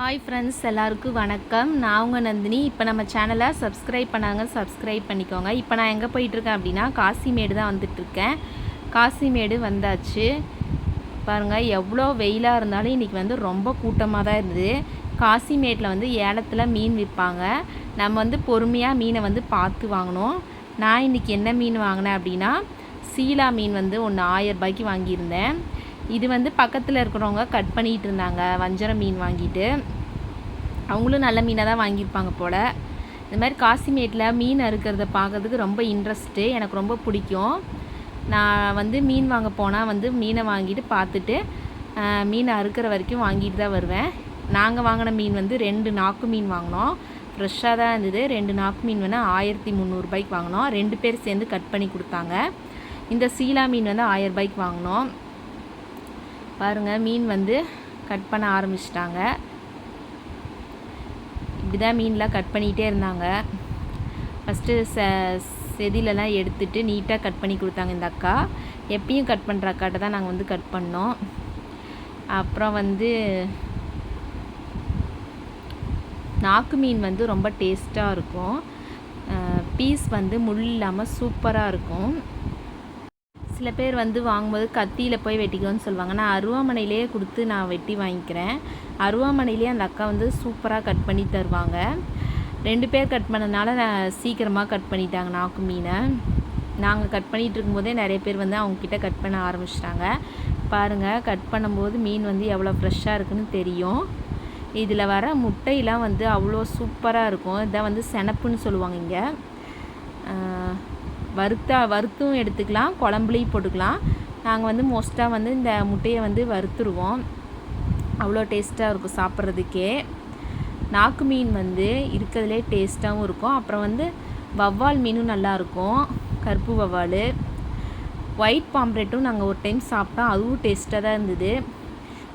Hi friends, எல்லாருக்கும் வணக்கம். நான் உங்கள் நந்தினி. இப்போ நம்ம சேனலை சப்ஸ்கிரைப் பண்ணாங்க, சப்ஸ்கிரைப் பண்ணிக்கோங்க. இப்போ நான் எங்கே போயிட்டுருக்கேன் அப்படின்னா காசிமேடு தான் வந்துட்டுருக்கேன். காசிமேடு வந்தாச்சு. பாருங்கள், எவ்வளோ வெயிலாக இருந்தாலும் இன்றைக்கி வந்து ரொம்ப கூட்டமாக தான் இருந்தது. காசிமேட்டில் வந்து ஏலத்தில் மீன் விற்பாங்க. நம்ம வந்து பொறுமையாக மீனை வந்து பார்த்து வாங்கணும். நான் இன்றைக்கி என்ன மீன் வாங்கினேன் அப்படின்னா சீலா மீன் வந்து ஒன்று 1000 ரூபாய்க்கு வாங்கியிருந்தேன். இது வந்து பக்கத்தில் இருக்கிறவங்க கட் பண்ணிகிட்டு இருந்தாங்க வஞ்சரம் மீன் வாங்கிட்டு. அவங்களும் நல்ல மீனாக தான் வாங்கியிருப்பாங்க போல். இந்த மாதிரி காசிமேட்டில் மீன் அறுக்கிறத பார்க்கறதுக்கு ரொம்ப இன்ட்ரெஸ்ட்டு, எனக்கு ரொம்ப பிடிக்கும். நான் வந்து மீன் வாங்க போனால் வந்து மீனை வாங்கிட்டு பார்த்துட்டு மீனை அறுக்கிற வரைக்கும் வாங்கிட்டு தான் வருவேன். நாங்கள் வாங்கின மீன் வந்து 2 நாக்கு மீன் வாங்கினோம். ஃப்ரெஷ்ஷாக தான் இருந்தது. 2 நாக்கு மீன் வேணால் 1300 ரூபாய்க்கு வாங்கினோம். 2 பேர் சேர்ந்து கட் பண்ணி கொடுத்தாங்க. இந்த சீலா மீன் வந்து 1000 ரூபாய்க்கு வாங்கினோம். பாருங்கள், மீன் வந்து கட் பண்ண ஆரம்பிச்சிட்டாங்க. இப்படி தான் மீன்லாம் கட் பண்ணிகிட்டே இருந்தாங்க. ஃபஸ்ட்டு செதிலெல்லாம் எடுத்துகிட்டு நீட்டாக கட் பண்ணி கொடுத்தாங்க இந்த அக்கா. எப்பயும் கட் பண்ணுற அக்காட்ட தான் நாங்கள் வந்து கட் பண்ணோம். அப்புறம் வந்து நாக்கு மீன் வந்து ரொம்ப டேஸ்ட்டாக இருக்கும். பீஸ் வந்து முள் இல்லாமல் சூப்பராக இருக்கும். சில பேர் வந்து வாங்கும்போது கத்தியில் போய் வெட்டிக்கோன்னு சொல்லுவாங்க. நான் அருவாமனையிலே கொடுத்து நான் வெட்டி வாங்கிக்கிறேன். அருவாமனையிலே அந்த அக்கா வந்து சூப்பராக கட் பண்ணி தருவாங்க. 2 பேர் கட் பண்ணதுனால நான் சீக்கிரமாக கட் பண்ணிட்டாங்க நாக்கு மீனை. நாங்கள் கட் பண்ணிகிட்டு இருக்கும்போதே நிறைய பேர் வந்து அவங்கக்கிட்ட கட் பண்ண ஆரம்பிச்சிட்டாங்க. பாருங்கள், கட் பண்ணும்போது மீன் வந்து எவ்வளோ ஃப்ரெஷ்ஷாக இருக்குன்னு தெரியும். இதில் வர முட்டையெல்லாம் வந்து அவ்வளோ சூப்பராக இருக்கும். இதை வந்து செனப்புன்னு சொல்லுவாங்க இங்கே. வறுத்தும் எடுத்துக்கலாம், குழம்புலையும் போட்டுக்கலாம். நாங்கள் வந்து மோஸ்ட்டாக வந்து இந்த முட்டையை வந்து வறுத்துருவோம். அவ்வளோ டேஸ்ட்டாக இருக்கும் சாப்பிட்றதுக்கே. நாக்கு மீன் வந்து இருக்கிறதுலே டேஸ்ட்டாகவும் இருக்கும். அப்புறம் வந்து வவ்வால் மீனும் நல்லாயிருக்கும், கருப்பு வவ்வால். ஒயிட் பாம்ப்ரெட்டும் நாங்கள் ஒரு டைம் சாப்பிட்டோம், அதுவும் டேஸ்ட்டாக தான் இருந்தது.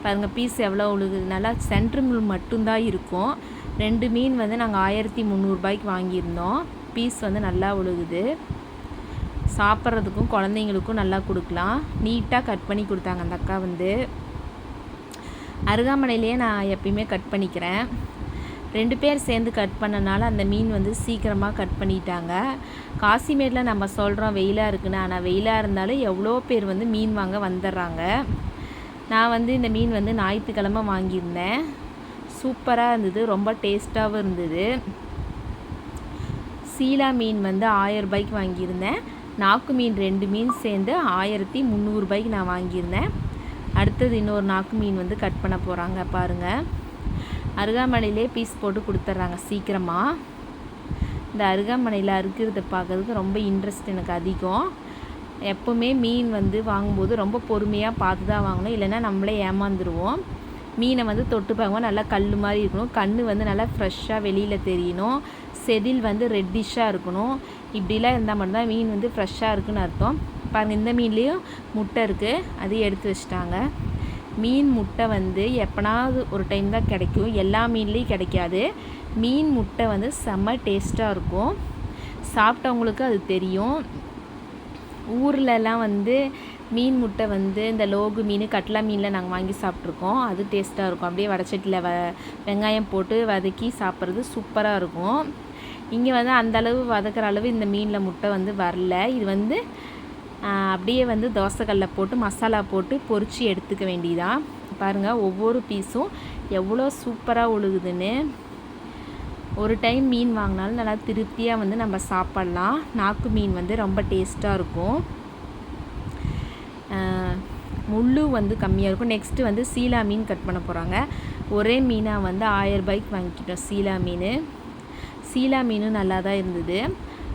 பாருங்கள், பீஸ் எவ்வளோ உழுகுது. நல்லா சென்ட்ரு முள் மட்டும்தான் இருக்கும். 2 மீன் வந்து நாங்கள் 1300 ரூபாய்க்கு வாங்கியிருந்தோம். பீஸ் வந்து நல்லா உழுகுது. சாப்பிட்றதுக்கும் குழந்தைங்களுக்கும் நல்லா கொடுக்கலாம். நீட்டாக கட் பண்ணி கொடுத்தாங்க அந்த அக்கா வந்து. அருகாமனையிலேயே நான் எப்பயுமே கட் பண்ணிக்கிறேன். 2 பேர் சேர்ந்து கட் பண்ணனால அந்த மீன் வந்து சீக்கிரமாக கட் பண்ணிட்டாங்க. காசிமேட்டில் நம்ம சொல்கிறோம் வெயிலாக இருக்குன்னு, ஆனால் வெயிலாக இருந்தாலும் எவ்வளோ பேர் வந்து மீன் வாங்க வந்துடுறாங்க. நான் வந்து இந்த மீன் வந்து ஞாயிற்றுக்கிழமை வாங்கியிருந்தேன். சூப்பராக இருந்தது, ரொம்ப டேஸ்ட்டாகவும் இருந்தது. சீலா மீன் வந்து 1000 ரூபாய்க்கு வாங்கியிருந்தேன். நாக்கு மீன் 2 மீன் சேர்ந்து 1300 ரூபாய்க்கு நான் வாங்கியிருந்தேன். அடுத்தது இன்னொரு நாக்கு மீன் வந்து கட் பண்ண போகிறாங்க. பாருங்கள், அருகாமனையிலே பீஸ் போட்டு கொடுத்துட்றாங்க சீக்கிரமாக. இந்த அருகாமனையில் அறுக்கிறத பார்க்கறதுக்கு ரொம்ப இன்ட்ரெஸ்ட் எனக்கு அதிகம். எப்போவுமே மீன் வந்து வாங்கும்போது ரொம்ப பொறுமையாக பார்த்து தான் வாங்கணும், இல்லைன்னா நம்மளே ஏமாந்துருவோம். மீனை வந்து தொட்டு பார்க்கும்போது நல்லா கல் மாதிரி இருக்கணும். கண் வந்து நல்லா ஃப்ரெஷ்ஷாக வெளியில் தெரியணும். செதில் வந்து ரெட்டிஷாக இருக்கணும். இப்படிலாம் இருந்தால் மட்டும்தான் மீன் வந்து ஃப்ரெஷ்ஷாக இருக்குன்னு அர்த்தம். பாருங்கள், இந்த மீன்லேயும் முட்டை இருக்குது, அதையும் எடுத்து வச்சிட்டாங்க. மீன் முட்டை வந்து எப்போனாவது ஒரு டைம் தான் கிடைக்கும், எல்லா மீன்லேயும் கிடைக்காது. மீன் முட்டை வந்து செம்ம டேஸ்ட்டாக இருக்கும். சாப்பிட்டவங்களுக்கு அது தெரியும். ஊர்லலாம் வந்து மீன் முட்டை வந்து இந்த லோகு மீன், கட்லா மீனில் நாங்கள் வாங்கி சாப்பிட்ருக்கோம். அது டேஸ்ட்டாக இருக்கும். அப்படியே வடச்சட்டியில் வெங்காயம் போட்டு வதக்கி சாப்பிட்றது சூப்பராக இருக்கும். இங்கே வந்து அந்தளவு வதக்கிற அளவு இந்த மீனில் முட்டை வந்து வரல. இது வந்து அப்படியே வந்து தோசைக்கல்ல போட்டு மசாலா போட்டு பொரித்து எடுத்துக்க வேண்டியதான். பாருங்கள், ஒவ்வொரு பீஸும் எவ்வளோ சூப்பராக ஒழுகுதுன்னு. ஒரு டைம் மீன் வாங்கினாலும் நல்லா திருப்தியாக வந்து நம்ம சாப்பிட்லாம். நாக்கு மீன் வந்து ரொம்ப டேஸ்ட்டாக இருக்கும். முள் வந்து கம்மியாக இருக்கும். நெக்ஸ்ட்டு வந்து சீலா மீன் கட் பண்ண போகிறாங்க. ஒரே மீனாக வந்து 1000 ரூபாய்க்கு வாங்கிக்கிட்டோம் சீலா மீன். சீலா மீனும் நல்லா தான் இருந்தது.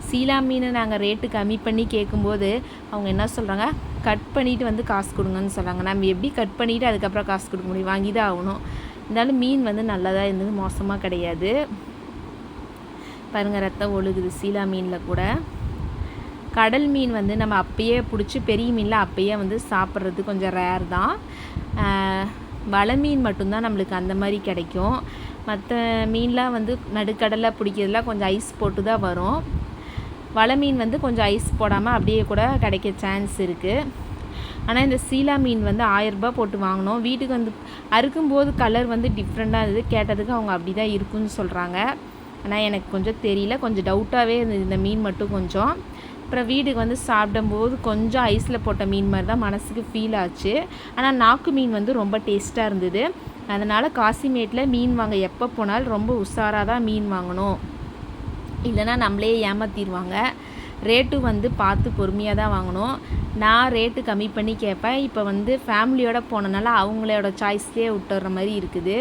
சீலா மீன் நாங்கள் ரேட்டு கம்மி பண்ணி கேட்கும்போது அவங்க என்ன சொல்கிறாங்க, கட் பண்ணிவிட்டு வந்து காசு கொடுங்கன்னு சொல்கிறாங்க. நம்ம எப்படி கட் பண்ணிவிட்டு அதுக்கப்புறம் காசு கொடுக்க முடியும், வாங்கி தான் ஆகணும். இருந்தாலும் மீன் வந்து நல்லா தான் இருந்தது, மோசமாக கிடையாது. பாருங்கள், ரத்தம் ஒழுகுது சீலா மீனில் கூட. கடல் மீன் வந்து நம்ம அப்பயே பிடிச்சி, பெரிய மீனில் அப்பயே வந்து சாப்பிட்றது கொஞ்சம் ரேர் தான். வலை மீன் மட்டும்தான் நம்மளுக்கு அந்த மாதிரி கிடைக்கும். மற்ற மீன்லாம் வந்து நடுக்கடலில் பிடிக்கிறதுலாம் கொஞ்சம் ஐஸ் போட்டு தான் வரும். வலை மீன் வந்து கொஞ்சம் ஐஸ் போடாமல் அப்படியே கூட கிடைக்க சான்ஸ் இருக்குது. ஆனால் இந்த சீலா மீன் வந்து 1000 ரூபாய் போட்டு வாங்கினோம். வீட்டுக்கு வந்து அறுக்கும்போது கலர் வந்து டிஃப்ரெண்ட்டாக இருந்தது. கேட்டதுக்கு அவங்க அப்படி தான் இருக்குன்னு சொல்கிறாங்க. ஆனால் எனக்கு கொஞ்சம் தெரியல, கொஞ்சம் டவுட்டாகவே இருந்தது இந்த மீன் மட்டும் கொஞ்சம். அப்புறம் வீட்டுக்கு வந்து சாப்பிடும்போது கொஞ்சம் ஐஸில் போட்ட மீன் மாதிரி தான் மனசுக்கு ஃபீல் ஆச்சு. ஆனால் நாக்கு மீன் வந்து ரொம்ப டேஸ்ட்டாக இருந்தது. அதனால் காசிமேட்டில் மீன் வாங்க எப்போ போனாலும் ரொம்ப உஷாராக தான் மீன் வாங்கணும், இல்லைனா நம்மளே ஏமாற்றிடுவாங்க. ரேட்டும் வந்து பார்த்து பொறுமையாக தான் வாங்கணும். நான் ரேட்டு கம்மி பண்ணி கேட்பேன். இப்போ வந்து ஃபேமிலியோடு போனனால அவங்களோட சாய்ஸ்லேயே விட்டுற மாதிரி இருக்குது.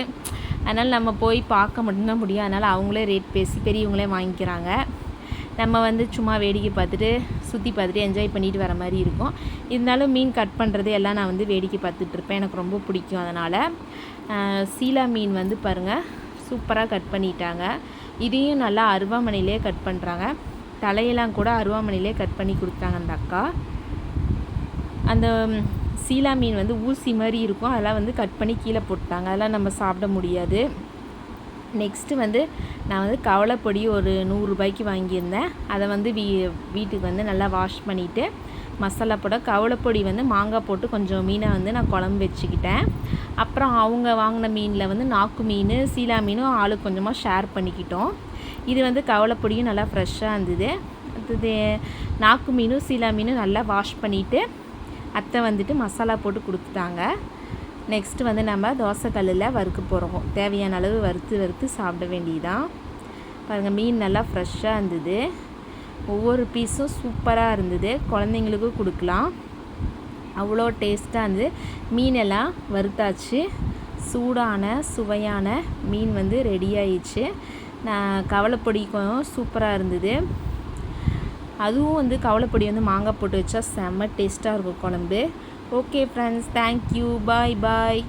அதனால் நம்ம போய் பார்க்க மட்டும்தான் முடியும். அதனால் அவங்களே ரேட் பேசி பெரியவங்களே வாங்கிக்கிறாங்க. நம்ம வந்து சும்மா வேடிக்கை பார்த்துட்டு சுற்றி பார்த்துட்டு என்ஜாய் பண்ணிட்டு வர மாதிரி இருக்கும். இருந்தாலும் மீன் கட் பண்ணுறது எல்லாம் நான் வந்து வேடிக்கை பார்த்துட்ருப்பேன். எனக்கு ரொம்ப பிடிக்கும். அதனால் சீலா மீன் வந்து பாருங்கள் சூப்பராக கட் பண்ணிட்டாங்க. இதையும் நல்லா அருவாமனையிலே கட் பண்ணுறாங்க. தலையெல்லாம் கூட அருவாமனையிலே கட் பண்ணி கொடுத்தாங்க அந்த அக்கா. அந்த சீலா மீன் வந்து ஊசி மாதிரி இருக்கும், அதெல்லாம் வந்து கட் பண்ணி கீழே போட்டாங்க. அதெல்லாம் நம்ம சாப்பிட முடியாது. நெக்ஸ்ட்டு வந்து நான் வந்து கவலைப்பொடி ஒரு 100 ரூபாய்க்கு வாங்கியிருந்தேன். அதை வந்து வீட்டுக்கு வந்து நல்லா வாஷ் பண்ணிவிட்டு மசாலா போட கவலைப்பொடி வந்து மாங்காய் போட்டு கொஞ்சம் மீனை வந்து நான் குழம்பு வச்சுக்கிட்டேன். அப்புறம் அவங்க வாங்கின மீனில் வந்து நாக்கு மீன் சீலா மீனும் ஆளுக்கு கொஞ்சமாக ஷேர் பண்ணிக்கிட்டோம். இது வந்து கவலைப்பொடியும் நல்லா ஃப்ரெஷ்ஷாக இருந்தது. அது நாக்கு மீனும் சீலா மீனும் நல்லா வாஷ் பண்ணிவிட்டு அத்தை வந்துட்டு மசாலா போட்டு கொடுத்துட்டாங்க. நெக்ஸ்ட்டு வந்து நம்ம தோசைக்கல்லில் வறுக்க போகிறோம். தேவையான அளவு வறுத்து சாப்பிட வேண்டியதான். பாருங்கள் மீன் நல்லா ஃப்ரெஷ்ஷாக இருந்தது. ஒவ்வொரு பீஸும் சூப்பராக இருந்தது. குழந்தைங்களுக்கும் கொடுக்கலாம், அவ்வளோ டேஸ்ட்டாக இருந்தது. மீனெல்லாம் வறுத்தாச்சு. சூடான சுவையான மீன் வந்து ரெடி ஆயிடுச்சு. நான் கவலைப்பொடிக்கும் சூப்பராக இருந்தது. அதுவும் வந்து கவலைப்பொடி வந்து மாங்காய் போட்டு வச்சா செம்ம டேஸ்ட்டாக இருக்கும் குழம்பு. ஓகே ஃப்ரெண்ட்ஸ், தேங்க்யூ, பாய் பாய்.